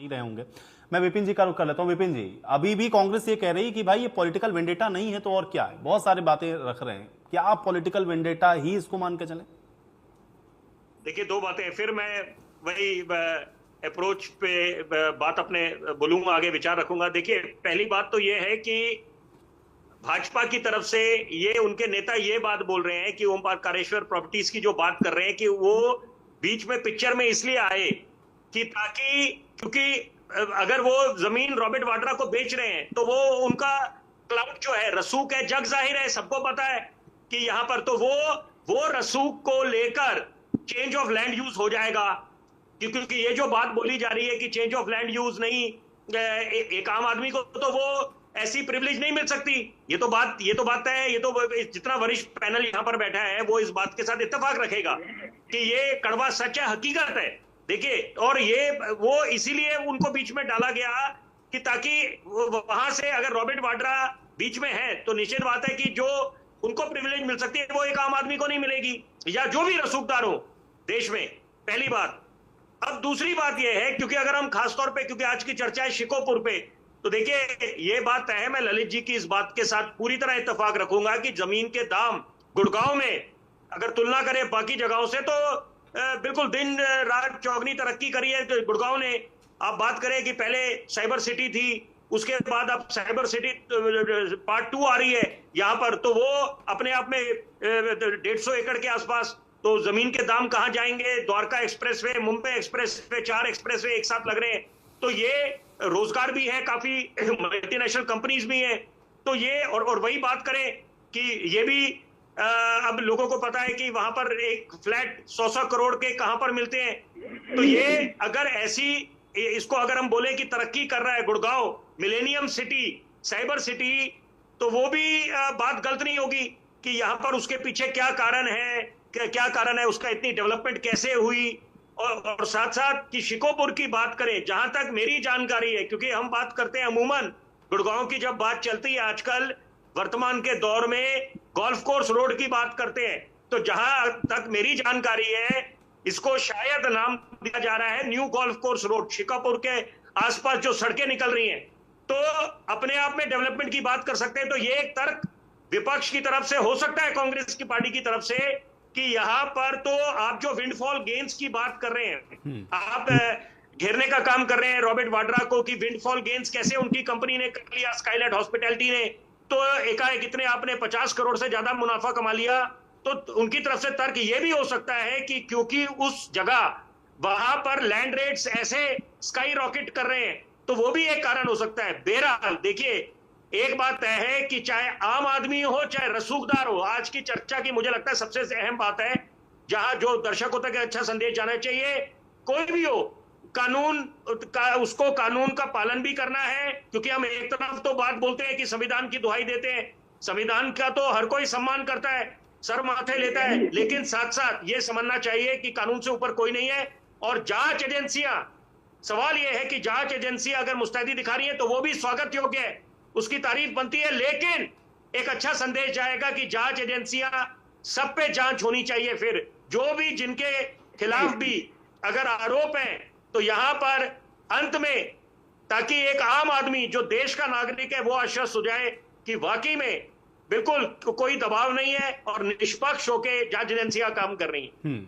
नहीं रहे होंगे। मैं विपिन जी का रुख कर लेता हूं। विपिन जी, अभी भी कांग्रेस ये कह रही है कि भाई ये पॉलिटिकल वेंडेटा नहीं है तो और क्या है, बहुत सारी बातें रख रहे हैं, क्या आप पॉलिटिकल वेंडेटा ही इसको मान के चले? देखिए, दो बातें, फिर मैं वही अप्रोच पे बात अपने बोलूंगा, आगे विचार रखूंगा। देखिए, पहली बात तो ये है कि भाजपा की तरफ से ये उनके नेता ये बात बोल रहे हैं कि ओम प्रकाशेश्वर प्रॉपर्टीज की जो बात कर रहे हैं कि वो बीच में पिक्चर में इसलिए आए कि ताकि, क्योंकि अगर वो जमीन रॉबर्ट वाड्रा को बेच रहे हैं तो वो उनका क्लाउड जो है, रसूख है, जग जाहिर है, सबको पता है कि यहां पर तो वो रसूख को लेकर चेंज ऑफ लैंड यूज हो जाएगा। क्योंकि ये जो बात बोली जा रही है कि चेंज ऑफ लैंड यूज नहीं, एक आम आदमी को तो वो ऐसी प्रिविलेज नहीं मिल सकती। ये तो बात है, ये तो जितना वरिष्ठ पैनल यहां पर बैठा है वो इस बात के साथ इत्तेफाक रखेगा कि ये कड़वा सच है, हकीकत है। देखिए, और ये वो इसीलिए उनको बीच में डाला गया कि ताकि वहां से अगर रॉबर्ट वाड्रा बीच में है तो निश्चित बात है कि जो उनको प्रिविलेज मिल सकती है वो एक आम आदमी को नहीं मिलेगी, या जो भी रसूखदार हो देश में। पहली बात। अब दूसरी बात यह है, क्योंकि अगर हम खासतौर पे, क्योंकि आज की चर्चा है शिकोपुर पे, तो देखिए ये बात तय है, मैं ललित जी की इस बात के साथ पूरी तरह इत्तेफाक रखूंगा कि जमीन के दाम गुड़गांव में अगर तुलना करें बाकी जगहों से तो बिल्कुल दिन रात चौगनी तरक्की करी है गुड़गांव ने। आप बात करें कि पहले साइबर सिटी थी, उसके बाद अब साइबर सिटी पार्ट 2 आ रही है यहां पर, तो वो अपने आप में 150 एकड़ के आसपास। तो जमीन के दाम कहां जाएंगे? Dwarka expressway, Mumbai expressway, 4 expressway एक साथ लग रहे हैं, तो ये रोजगार भी है, काफी मल्टीनेशनल कंपनीज भी हैं। तो ये और वही बात करें कि ये भी अब लोगों को पता है कि वहां पर एक फ्लैट 100 करोड़ के कहां पर मिलते हैं। तो ये अगर ऐसी, इसको अगर हम बोले कि तरक्की कर रहा है Gurgaon, millennium city, cyber city, तो वो भी बात गलत नहीं होगी कि यहां पर उसके पीछे क्या कारण है, उसका इतनी डेवलपमेंट कैसे हुई। और साथ साथ कि शिकोपुर की बात करें, जहां तक मेरी जानकारी है, क्योंकि हम बात करते हैं अमूमन गुड़गांव की, जब बात चलती है आजकल वर्तमान के दौर में गोल्फ कोर्स रोड की बात करते हैं, तो जहां तक मेरी जानकारी है इसको शायद नाम दिया जा रहा है न्यू गोल्फ कोर्स रोड। शिकापुर के आसपास जो सड़कें निकल रही हैं तो अपने आप में डेवलपमेंट की बात कर सकते हैं। तो ये एक तर्क विपक्ष की तरफ से हो सकता है, कांग्रेस की पार्टी की तरफ से, कि यहां पर तो आप जो विंडफॉल गेन्स की बात कर रहे हैं, आप घेरने का काम कर रहे हैं रॉबर्ट वाड्रा को कि विंडफॉल गेन्स कैसे उनकी कंपनी ने कर लिया, स्काईलाइट हॉस्पिटैलिटी ने, तो एकाएक इतने आपने 50 करोड़ से ज्यादा मुनाफा कमा लिया। तो उनकी तरफ से तर्क ये भी हो सकता है कि क्योंकि उस जगह वहां पर लैंड रेट्स ऐसे स्काई रॉकेट कर रहे हैं, तो वो भी एक कारण हो सकता है। बहरहाल देखिए, एक बात तय है कि चाहे आम आदमी हो चाहे रसूखदार हो, आज की चर्चा की मुझे लगता है सबसे अहम बात है, जहां जो दर्शकों तक अच्छा संदेश जाना चाहिए, कोई भी हो, उसको कानून का पालन भी करना है। क्योंकि हम एक तरफ तो बात बोलते हैं कि संविधान की दुहाई देते हैं, संविधान का तो हर कोई सम्मान करता है, सर माथे लेता है, लेकिन साथ साथ ये समझना चाहिए कि कानून से ऊपर कोई नहीं है। और जांच एजेंसियां, सवाल यह है कि जांच एजेंसियां अगर मुस्तैदी दिखा रही है तो वो भी स्वागत योग्य है, उसकी तारीफ बनती है, लेकिन एक अच्छा संदेश जाएगा कि जांच एजेंसियां सब पे जांच होनी चाहिए। फिर जो भी जिनके खिलाफ भी अगर आरोप है तो यहां पर अंत में, ताकि एक आम आदमी जो देश का नागरिक है वो आश्वस्त हो जाए कि वाकई में बिल्कुल कोई दबाव नहीं है और निष्पक्ष होकर जांच एजेंसियां काम कर रही हैं।